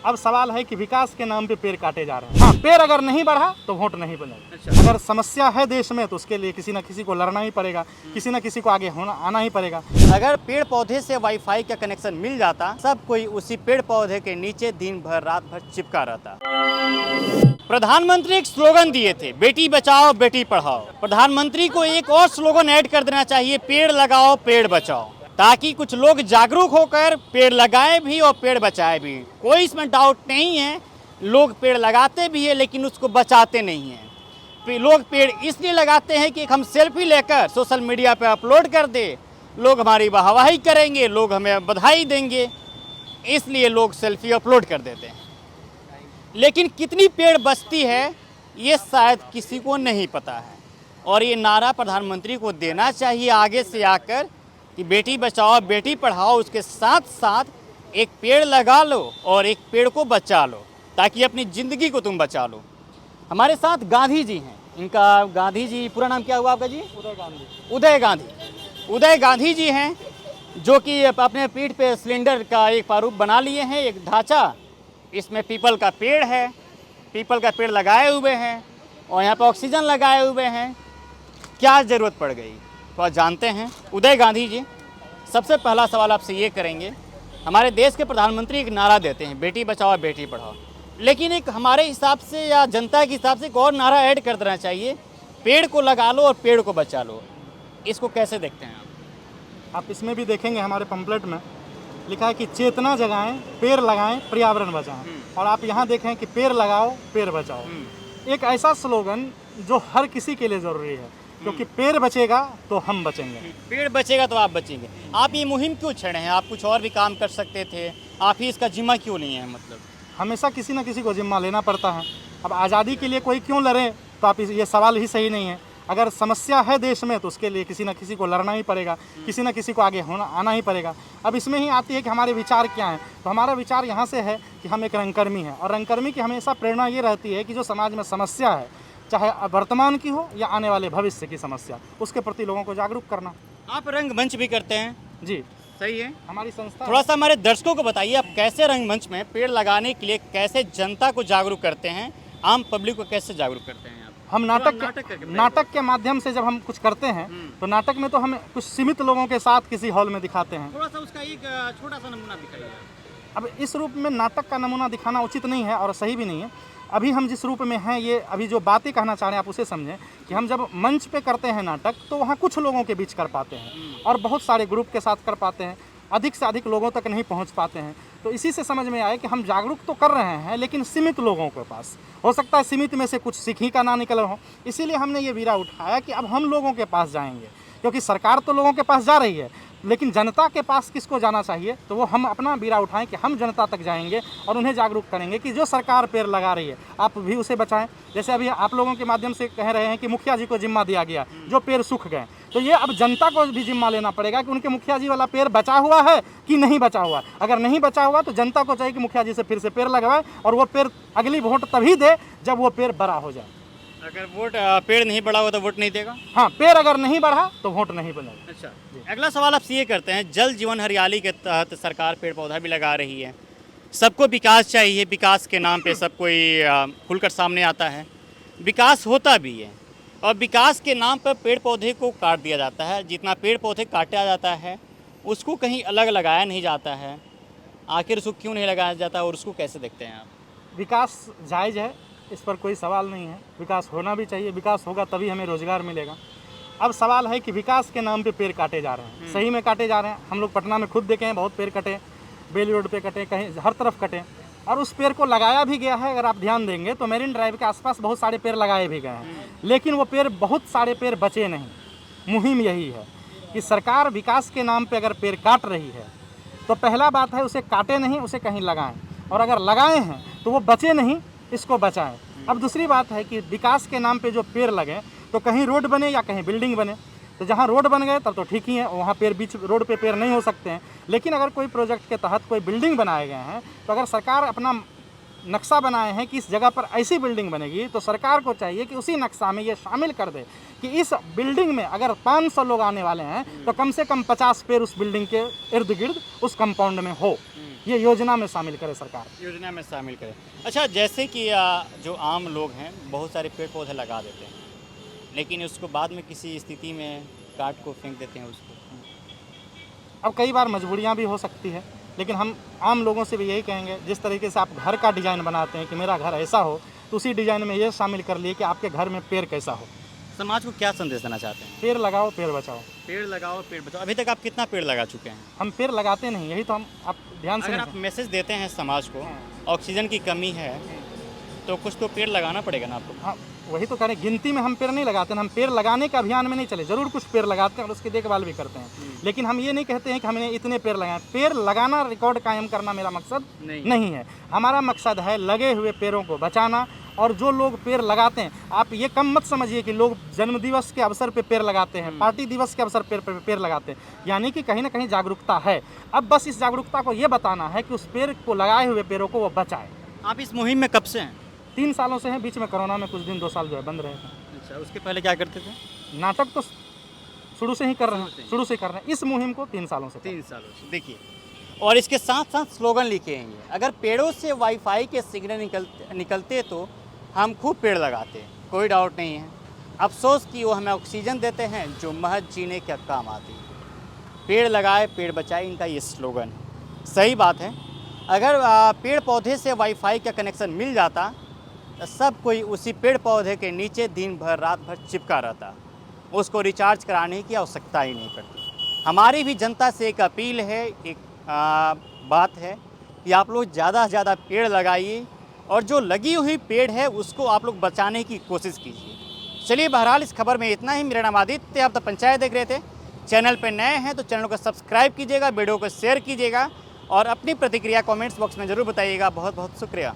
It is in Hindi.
अब सवाल है कि विकास के नाम पे पेड़ काटे जा रहे हैं। हाँ, पेड़ अगर नहीं बढ़ा तो वोट नहीं बनेगा। अच्छा। अगर समस्या है देश में तो उसके लिए किसी न किसी को लड़ना ही पड़ेगा, किसी न किसी को आगे होना आना ही पड़ेगा। अगर पेड़ पौधे से वाईफाई का कनेक्शन मिल जाता, सब कोई उसी पेड़ पौधे के नीचे दिन भर रात भर चिपका रहता। प्रधानमंत्री एक स्लोगन दिए थे, बेटी बचाओ बेटी पढ़ाओ। प्रधानमंत्री को एक और स्लोगन ऐड कर देना चाहिए, पेड़ लगाओ पेड़ बचाओ, ताकि कुछ लोग जागरूक होकर पेड़ लगाए भी और पेड़ बचाए भी। कोई इसमें डाउट नहीं है, लोग पेड़ लगाते भी है लेकिन उसको बचाते नहीं हैं। लोग पेड़ इसलिए लगाते हैं कि हम सेल्फी लेकर सोशल मीडिया पे अपलोड कर दे, लोग हमारी वाहवाही करेंगे, लोग हमें बधाई देंगे, इसलिए लोग सेल्फी अपलोड कर देते हैं। लेकिन कितनी पेड़ बचती है ये शायद किसी को नहीं पता है, और ये नारा प्रधानमंत्री को देना चाहिए आगे से आकर कि बेटी बचाओ बेटी पढ़ाओ, उसके साथ साथ एक पेड़ लगा लो और एक पेड़ को बचा लो, ताकि अपनी ज़िंदगी को तुम बचा लो। हमारे साथ गांधी जी हैं, इनका गांधी जी पूरा नाम क्या हुआ आपका जी? उदय गांधी। उदय गांधी जी हैं, जो कि अपने पीठ पे सिलेंडर का एक प्रारूप बना लिए हैं, एक ढांचा। इसमें पीपल का पेड़ है, पीपल का पेड़ लगाए हुए हैं और यहाँ पर ऑक्सीजन लगाए हुए हैं। क्या ज़रूरत पड़ गई तो आप जानते हैं। उदय गांधी जी, सबसे पहला सवाल आपसे ये करेंगे, हमारे देश के प्रधानमंत्री एक नारा देते हैं, बेटी बचाओ बेटी पढ़ाओ, लेकिन एक हमारे हिसाब से या जनता के हिसाब से एक और नारा ऐड कर देना चाहिए, पेड़ को लगा लो और पेड़ को बचा लो। इसको कैसे देखते हैं आप इसमें भी देखेंगे हमारे पंपलेट में लिखा है कि चेतना जगाएं, पेड़ लगाएं, पर्यावरण बचाएं। और आप यहाँ देखें कि पेड़ लगाओ पेड़ बचाओ, एक ऐसा स्लोगन जो हर किसी के लिए ज़रूरी है, क्योंकि पेड़ बचेगा तो हम बचेंगे। पेड़ बचेगा तो आप बचेंगे। आप ये मुहिम क्यों छेड़े हैं? आप कुछ और भी काम कर सकते थे, आप ही इसका जिम्मा क्यों लिए हैं? मतलब हमेशा किसी न किसी को जिम्मा लेना पड़ता है। अब आज़ादी के लिए कोई क्यों लड़े, तो आप ये सवाल ही सही नहीं है। अगर समस्या है देश में तो उसके लिए किसी न किसी को लड़ना ही पड़ेगा, किसी न किसी को आगे होना आना ही पड़ेगा। अब इसमें ही आती है कि हमारे विचार क्या हैं। तो हमारा विचार यहाँ से है कि हम एक रंगकर्मी हैं, और रंगकर्मी की हमेशा प्रेरणा ये रहती है कि जो समाज में समस्या है, चाहे वर्तमान की हो या आने वाले भविष्य की समस्या, उसके प्रति लोगों को जागरूक करना। आप रंगमंच भी करते हैं? जी, सही है। हमारी संस्था थोड़ा सा हमारे दर्शकों को बताइए, आप कैसे रंगमंच में पेड़ लगाने के लिए कैसे जनता को जागरूक करते हैं, आम पब्लिक को कैसे जागरूक करते हैं? हम नाटक के माध्यम से जब हम कुछ करते हैं तो नाटक में तो हमें कुछ सीमित लोगों के साथ किसी हॉल में दिखाते हैं। थोड़ा सा उसका एक छोटा सा नमूना दिखाइए। अब इस रूप में नाटक का नमूना दिखाना उचित नहीं है और सही भी नहीं है। अभी हम जिस रूप में हैं, ये अभी जो बातें कहना चाह रहे हैं आप उसे समझें कि हम जब मंच पे करते हैं नाटक, तो वहाँ कुछ लोगों के बीच कर पाते हैं और बहुत सारे ग्रुप के साथ कर पाते हैं, अधिक से अधिक लोगों तक नहीं पहुंच पाते हैं। तो इसी से समझ में आया कि हम जागरूक तो कर रहे हैं लेकिन सीमित लोगों के पास, हो सकता है सीमित में से कुछ सीख ही का ना निकल हो। इसीलिए हमने ये बीड़ा उठाया कि अब हम लोगों के पास जाएंगे, क्योंकि सरकार तो लोगों के पास जा रही है, लेकिन जनता के पास किसको जाना चाहिए, तो वो हम अपना बीड़ा उठाएं कि हम जनता तक जाएंगे और उन्हें जागरूक करेंगे कि जो सरकार पेड़ लगा रही है आप भी उसे बचाएं। जैसे अभी आप लोगों के माध्यम से कह रहे हैं कि मुखिया जी को जिम्मा दिया गया, जो पेड़ सूख गए, तो ये अब जनता को भी जिम्मा लेना पड़ेगा कि उनके मुखिया जी वाला पेड़ बचा हुआ है कि नहीं बचा हुआ। अगर नहीं बचा हुआ तो जनता को चाहिए कि मुखिया जी से फिर से पेड़ लगवाए और वो पेड़ अगली वोट तभी दे जब वो पेड़ बड़ा हो जाए। अगर पेड़ नहीं बढ़ा हुआ तो वोट नहीं देगा? हाँ, पेड़ अगर नहीं बढ़ा तो वोट नहीं बनेगा। अच्छा, अगला सवाल आपसे ये करते हैं, जल जीवन हरियाली के तहत सरकार पेड़ पौधा भी लगा रही है, सबको विकास चाहिए, विकास के नाम पे सब कोई खुलकर सामने आता है, विकास होता भी है, और विकास के नाम पर पेड़ पौधे को काट दिया जाता है। जितना पेड़ पौधे काटा जाता है उसको कहीं अलग लगाया नहीं जाता है, आखिर उसको क्यों नहीं लगाया जाता और उसको कैसे देखते हैं आप? विकास जायज़ है, इस पर कोई सवाल नहीं है, विकास होना भी चाहिए, विकास होगा तभी हमें रोज़गार मिलेगा। अब सवाल है कि विकास के नाम पे पेड़ काटे जा रहे हैं, सही में काटे जा रहे हैं। हम लोग पटना में खुद देखे हैं, बहुत पेड़ कटे, बेली रोड पे कटे, कहीं हर तरफ कटे, और उस पेड़ को लगाया भी गया है। अगर आप ध्यान देंगे तो मेरिन ड्राइव के आसपास बहुत सारे पेड़ लगाए भी गए हैं, लेकिन वो पेड़, बहुत सारे पेड़ बचे नहीं। मुहिम यही है कि सरकार विकास के नाम पे अगर पेड़ काट रही है तो पहला बात है उसे काटे नहीं, उसे कहीं लगाएं, और अगर लगाए हैं तो वो बचे नहीं, इसको बचाएं। अब दूसरी बात है कि विकास के नाम पे जो पेड़ लगे तो कहीं रोड बने या कहीं बिल्डिंग बने, तो जहाँ रोड बन गए तब तो ठीक ही है, वहाँ पेड़ बीच रोड पे पेड़ नहीं हो सकते हैं। लेकिन अगर कोई प्रोजेक्ट के तहत कोई बिल्डिंग बनाए गए हैं, तो अगर सरकार अपना नक्शा बनाए हैं कि इस जगह पर ऐसी बिल्डिंग बनेगी, तो सरकार को चाहिए कि उसी नक्शा में ये शामिल कर दे कि इस बिल्डिंग में अगर 500 लोग आने वाले हैं तो कम से कम 50 पेड़ उस बिल्डिंग के इर्द गिर्द उस कंपाउंड में हो। ये योजना में शामिल करे सरकार। योजना में शामिल करें। अच्छा, जैसे कि जो आम लोग हैं बहुत सारे पेड़ पौधे लगा देते हैं, लेकिन उसको बाद में किसी स्थिति में काट को फेंक देते हैं उसको। अब कई बार मजबूरियां भी हो सकती है, लेकिन हम आम लोगों से भी यही कहेंगे, जिस तरीके से आप घर का डिज़ाइन बनाते हैं कि मेरा घर ऐसा हो, तो उसी डिज़ाइन में ये शामिल कर लिए कि आपके घर में पेड़ कैसा हो। समाज को क्या संदेश देना चाहते हैं? पेड़ लगाओ, पेड़ बचाओ। पेड़ लगाओ, पेड़ बचाओ। अभी तक आप कितना पेड़ लगा चुके हैं? हम पेड़ लगाते नहीं, यही तो हम आप ध्यान से अगर नहीं आप मैसेज देते हैं समाज को, ऑक्सीजन की कमी है, तो कुछ तो पेड़ लगाना पड़ेगा ना आपको। हाँ, वही तो करें। गिनती में हम पेड़ नहीं लगाते हैं, हम पेड़ लगाने के अभियान में नहीं चले, जरूर कुछ पेड़ लगाते हैं और उसकी देखभाल भी करते हैं, लेकिन हम ये नहीं कहते हैं कि हमने इतने पेड़ लगाए। पेड़ लगाना, रिकॉर्ड कायम करना मेरा मकसद नहीं है। हमारा मकसद है लगे हुए पेड़ों को बचाना। और जो लोग पेड़ लगाते हैं, आप ये कम मत समझिए कि लोग जन्मदिवस के अवसर पे पेड़ लगाते हैं, पार्टी दिवस के अवसर पे पेड़ लगाते हैं, यानी कि कहीं ना कहीं जागरूकता है। अब बस इस जागरूकता को ये बताना है कि उस पेड़ को लगाए हुए पेड़ों को वो बचाए। आप इस मुहिम में कब से हैं? 3 सालों से हैं, बीच में कोरोना में कुछ दिन 2 साल जो है बंद रहे थे। अच्छा, उसके पहले क्या करते थे? नाटक तो शुरू से ही कर रहे हैं, शुरू से कर रहे हैं। इस मुहिम को 3 सालों से 3 सालों से। देखिए, और इसके साथ साथ स्लोगन लिखे हैं ये, अगर पेड़ों से वाईफाई के सिग्नल निकलते तो हम खूब पेड़ लगाते, कोई डाउट नहीं है। अफसोस कि वो हमें ऑक्सीजन देते हैं जो महज जीने के काम आती है। पेड़ लगाए, पेड़ बचाए, इनका ये स्लोगन है। सही बात है। अगर पेड़ पौधे से वाईफाई का कनेक्शन मिल जाता, सब कोई उसी पेड़ पौधे के नीचे दिन भर रात भर चिपका रहता, उसको रिचार्ज कराने की आवश्यकता ही नहीं पड़ती। हमारी भी जनता से एक अपील है, एक बात है कि आप लोग ज़्यादा से ज़्यादा पेड़ लगाइए और जो लगी हुई पेड़ है उसको आप लोग बचाने की कोशिश कीजिए। चलिए, बहरहाल इस खबर में इतना ही। मेरा नाम आदित्य, आप तो पंचायत देख रहे थे। चैनल पर नए हैं तो चैनल को सब्सक्राइब कीजिएगा, वीडियो को शेयर कीजिएगा और अपनी प्रतिक्रिया कमेंट्स बॉक्स में ज़रूर बताइएगा। बहुत बहुत शुक्रिया।